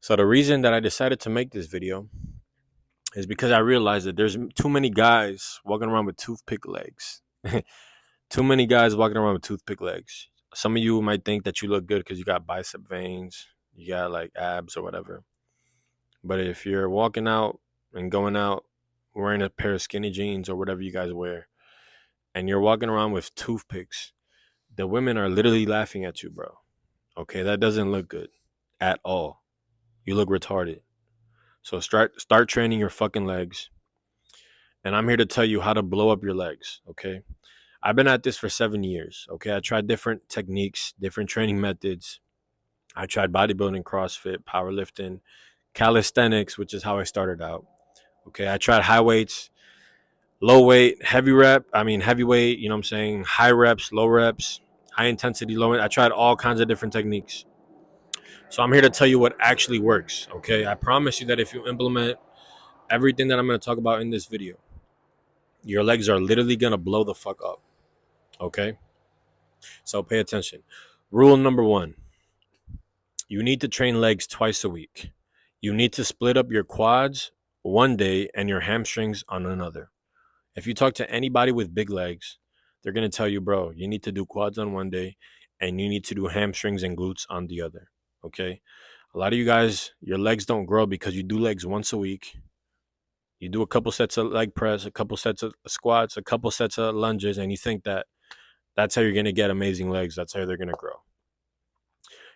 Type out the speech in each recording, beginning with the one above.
So the reason that I decided to make this video is because I realized that there's too many guys walking around with toothpick legs. Too many guys walking around with toothpick legs. Some of you might think that you look good because you got bicep veins, you got like abs or whatever. But if you're walking out and going out wearing a pair of skinny jeans or whatever you guys wear, and you're walking around with toothpicks, the women are literally laughing at you, bro. Okay, that doesn't look good at all. You look retarded. So start training your fucking legs. And I'm here to tell you how to blow up your legs, okay? I've been at this for 7 years, okay? I tried different techniques, different training methods. I tried bodybuilding, CrossFit, powerlifting, calisthenics, which is how I started out. Okay, I tried high weights, low weight, heavyweight, you know what I'm saying? High reps, low reps, high intensity, low. I tried all kinds of different techniques. So I'm here to tell you what actually works, okay? I promise you that if you implement everything that I'm going to talk about in this video, your legs are literally going to blow the fuck up, okay? So pay attention. Rule number 1, you need to train legs twice a week. You need to split up your quads one day and your hamstrings on another. If you talk to anybody with big legs, they're going to tell you, bro, you need to do quads on one day and you need to do hamstrings and glutes on the other. Okay. A lot of you guys, your legs don't grow because you do legs once a week. You do a couple sets of leg press, a couple sets of squats, a couple sets of lunges, and you think that that's how you're going to get amazing legs. That's how they're going to grow.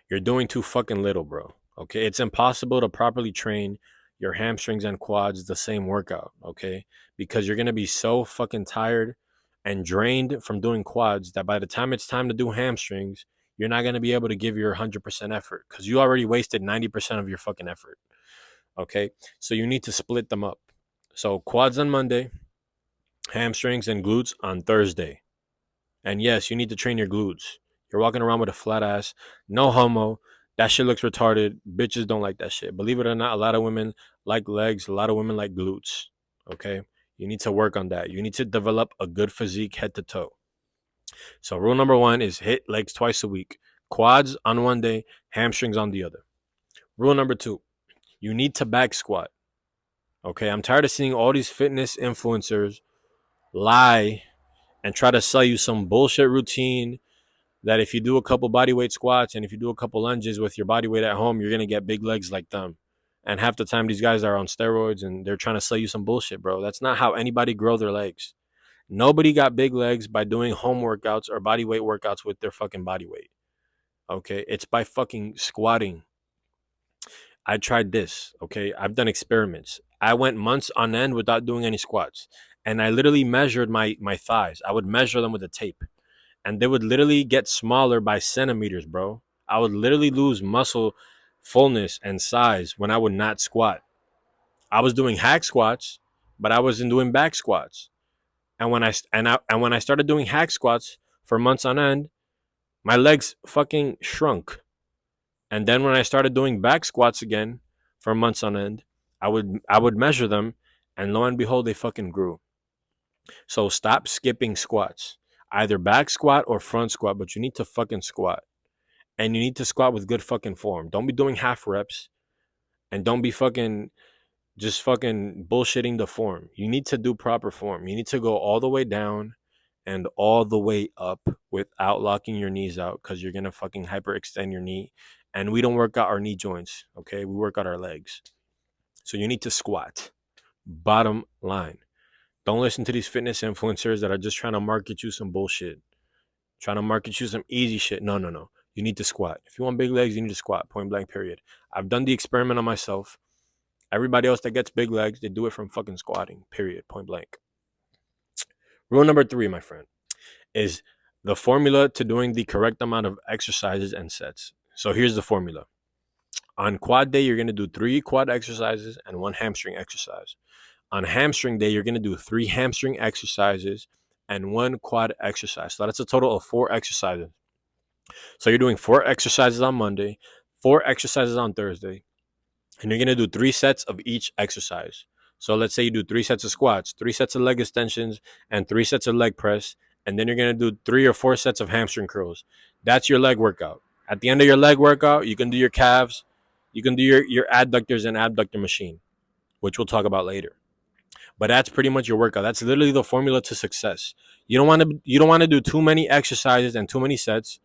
You're doing too fucking little, bro. Okay. It's impossible to properly train your hamstrings and quads the same workout. Okay. Because you're going to be so fucking tired and drained from doing quads that by the time it's time to do hamstrings, you're not going to be able to give your 100% effort because you already wasted 90% of your fucking effort. Okay. So you need to split them up. So quads on Monday, hamstrings and glutes on Thursday. And yes, you need to train your glutes. You're walking around with a flat ass. No homo. That shit looks retarded. Bitches don't like that shit. Believe it or not, a lot of women like legs. A lot of women like glutes. Okay? You need to work on that. You need to develop a good physique head to toe. So rule number 1 is hit legs twice a week. Quads on one day, hamstrings on the other. Rule number 2, you need to back squat. Okay? I'm tired of seeing all these fitness influencers lie and try to sell you some bullshit routine that if you do a couple bodyweight squats and if you do a couple lunges with your body weight at home, you're going to get big legs like them. And half the time, these guys are on steroids and they're trying to sell you some bullshit, bro. That's not how anybody grow their legs. Nobody got big legs by doing home workouts or body weight workouts with their fucking body weight. Okay. It's by fucking squatting. I tried this. Okay. I've done experiments. I went months on end without doing any squats. And I literally measured my thighs. I would measure them with a tape. And they would literally get smaller by centimeters, bro. I would literally lose muscle fullness and size when I would not squat. I was doing hack squats, but I wasn't doing back squats. And when I started doing hack squats for months on end, my legs fucking shrunk. And then when I started doing back squats again for months on end, I would measure them, and lo and behold, they fucking grew. So stop skipping squats. Either back squat or front squat, but you need to fucking squat. And you need to squat with good fucking form. Don't be doing half reps and don't be fucking just fucking bullshitting the form. You need to do proper form. You need to go all the way down and all the way up without locking your knees out because you're going to fucking hyperextend your knee. And we don't work out our knee joints, okay? We work out our legs. So you need to squat. Bottom line. Don't listen to these fitness influencers that are just trying to market you some bullshit. Trying to market you some easy shit. No. You need to squat. If you want big legs, you need to squat. Point blank, period. I've done the experiment on myself. Everybody else that gets big legs, they do it from fucking squatting. Period. Point blank. Rule number 3, my friend, is the formula to doing the correct amount of exercises and sets. So here's the formula. On quad day, you're going to do 3 quad exercises and 1 hamstring exercise. On hamstring day, you're going to do 3 hamstring exercises and 1 quad exercise. So that's a total of 4 exercises. So you're doing 4 exercises on Monday, 4 exercises on Thursday, and you're going to do 3 sets of each exercise. So let's say you do 3 sets of squats, 3 sets of leg extensions, and 3 sets of leg press. And then you're going to do 3 or 4 sets of hamstring curls. That's your leg workout. At the end of your leg workout, you can do your calves. You can do your adductors and abductor machine, which we'll talk about later. But that's pretty much your workout. That's literally the formula to success. You don't want to do too many exercises and too many sets,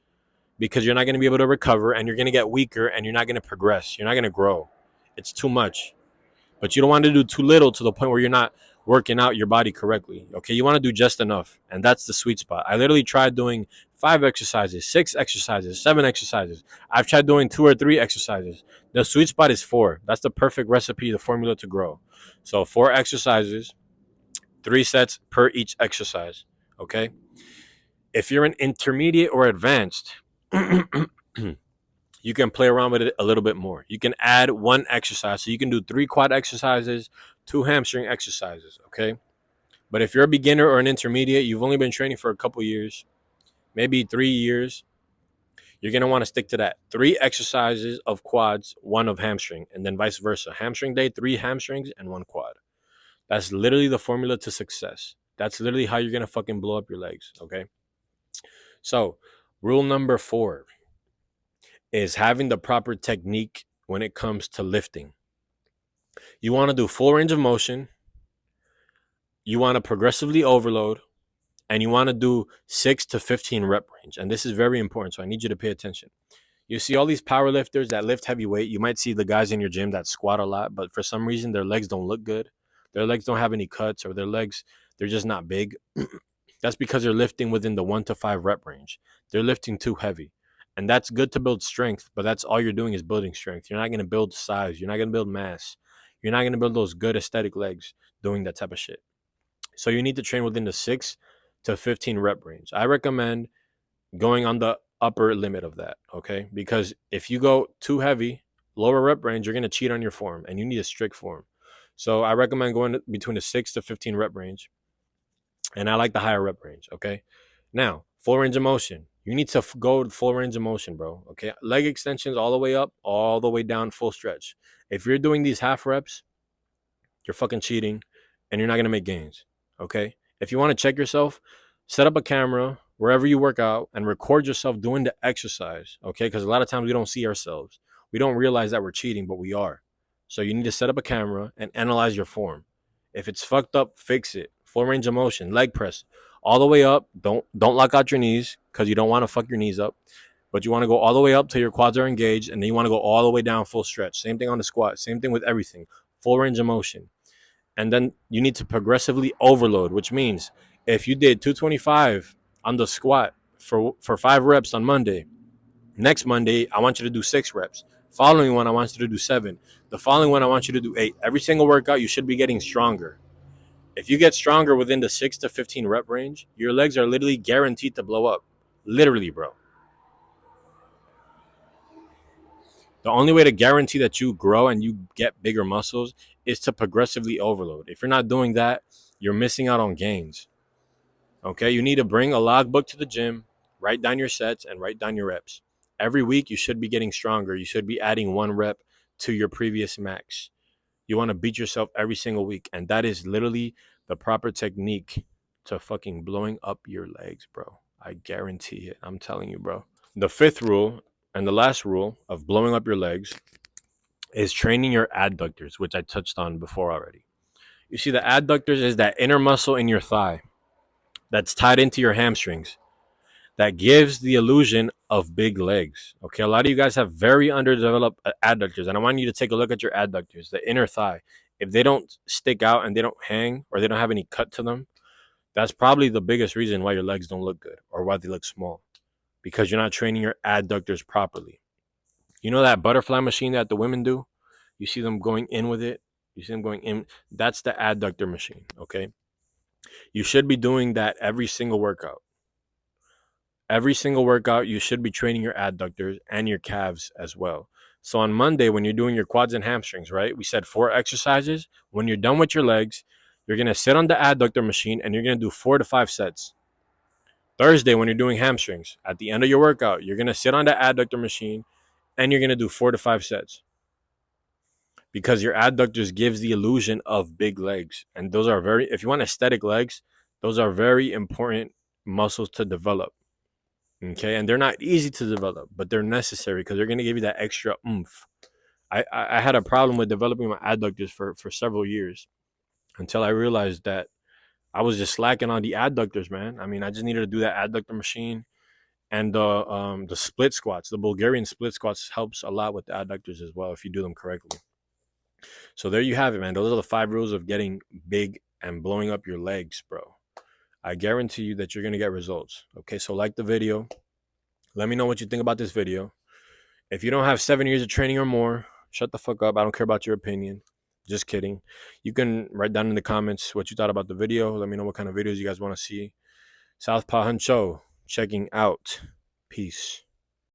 because you're not going to be able to recover, and you're going to get weaker, and you're not going to progress. You're not going to grow. It's too much. But you don't want to do too little to the point where you're not working out your body correctly. Okay, you want to do just enough, and that's the sweet spot. I literally tried doing 5 exercises, 6 exercises, 7 exercises. I've tried doing 2 or 3 exercises. The sweet spot is 4. That's the perfect recipe, the formula to grow. So 4 exercises, 3 sets per each exercise. Okay. If you're an intermediate or advanced, you can play around with it a little bit more. You can add 1 exercise. So you can do 3 quad exercises, 2 hamstring exercises. Okay. But if you're a beginner or an intermediate, you've only been training for a couple years, maybe 3 years, you're going to want to stick to that. 3 exercises of quads, 1 of hamstring, and then vice versa. Hamstring day, 3 hamstrings and 1 quad. That's literally the formula to success. That's literally how you're going to fucking blow up your legs. Okay. So, rule number 4 is having the proper technique when it comes to lifting. You want to do full range of motion. You want to progressively overload, and you want to do 6 to 15 rep range. And this is very important, so I need you to pay attention. You see all these power lifters that lift heavy weight. You might see the guys in your gym that squat a lot, but for some reason their legs don't look good. Their legs don't have any cuts, or their legs, they're just not big. That's because they're lifting within the 1 to 5 rep range. They're lifting too heavy. And that's good to build strength, but that's all you're doing is building strength. You're not going to build size. You're not going to build mass. You're not going to build those good aesthetic legs doing that type of shit. So you need to train within the 6 to 15 rep range. I recommend going on the upper limit of that, okay? Because if you go too heavy, lower rep range, you're going to cheat on your form, and you need a strict form. So I recommend going between the 6 to 15 rep range, and I like the higher rep range, okay? Now, full range of motion. You need to go full range of motion, bro, okay? Leg extensions all the way up, all the way down, full stretch. If you're doing these half reps, you're fucking cheating, and you're not going to make gains, okay? If you want to check yourself, set up a camera wherever you work out and record yourself doing the exercise, okay? Because a lot of times we don't see ourselves. We don't realize that we're cheating, but we are. So you need to set up a camera and analyze your form. If it's fucked up, fix it. Full range of motion, leg press, all the way up. Don't lock out your knees, because you don't want to fuck your knees up. But you want to go all the way up till your quads are engaged, and then you want to go all the way down full stretch. Same thing on the squat. Same thing with everything. Full range of motion. And then you need to progressively overload, which means if you did 225 on the squat for 5 reps on Monday, next Monday I want you to do 6 reps. Following one I want you to do 7. The following one I want you to do 8. Every single workout you should be getting stronger. If you get stronger within the 6 to 15 rep range, your legs are literally guaranteed to blow up. Literally, bro. The only way to guarantee that you grow and you get bigger muscles is to progressively overload. If you're not doing that, you're missing out on gains. Okay, you need to bring a logbook to the gym, write down your sets, and write down your reps. Every week, you should be getting stronger. You should be adding 1 rep to your previous max. You want to beat yourself every single week, and that is literally the proper technique to fucking blowing up your legs, bro. I guarantee it. I'm telling you, bro. The 5th rule and the last rule of blowing up your legs is training your adductors, which I touched on before already. You see, the adductors is that inner muscle in your thigh that's tied into your hamstrings that gives the illusion of big legs. Okay, a lot of you guys have very underdeveloped adductors, and I want you to take a look at your adductors, the inner thigh. If they don't stick out and they don't hang, or they don't have any cut to them, that's probably the biggest reason why your legs don't look good or why they look small, because you're not training your adductors properly. You know that butterfly machine that the women do? You see them going in with it. You see them going in. That's the adductor machine, okay? You should be doing that every single workout. Every single workout, you should be training your adductors and your calves as well. So on Monday, when you're doing your quads and hamstrings, right? We said 4 exercises. When you're done with your legs, you're going to sit on the adductor machine and you're going to do 4 to 5 sets. Thursday, when you're doing hamstrings, at the end of your workout, you're going to sit on the adductor machine and you're going to do 4 to 5 sets. Because your adductors gives the illusion of big legs. And those are very, if you want aesthetic legs, those are very important muscles to develop. Okay, and they're not easy to develop, but they're necessary because they're going to give you that extra oomph. I had a problem with developing my adductors for several years until I realized that I was just slacking on the adductors, man. I mean, I just needed to do that adductor machine and the split squats. The Bulgarian split squats helps a lot with the adductors as well if you do them correctly. So there you have it, man. Those are the 5 rules of getting big and blowing up your legs, bro. I guarantee you that you're gonna get results. Okay, so like the video. Let me know what you think about this video. If you don't have 7 years of training or more, shut the fuck up. I don't care about your opinion. Just kidding. You can write down in the comments what you thought about the video. Let me know what kind of videos you guys want to see. Southpaw Huncho checking out. Peace.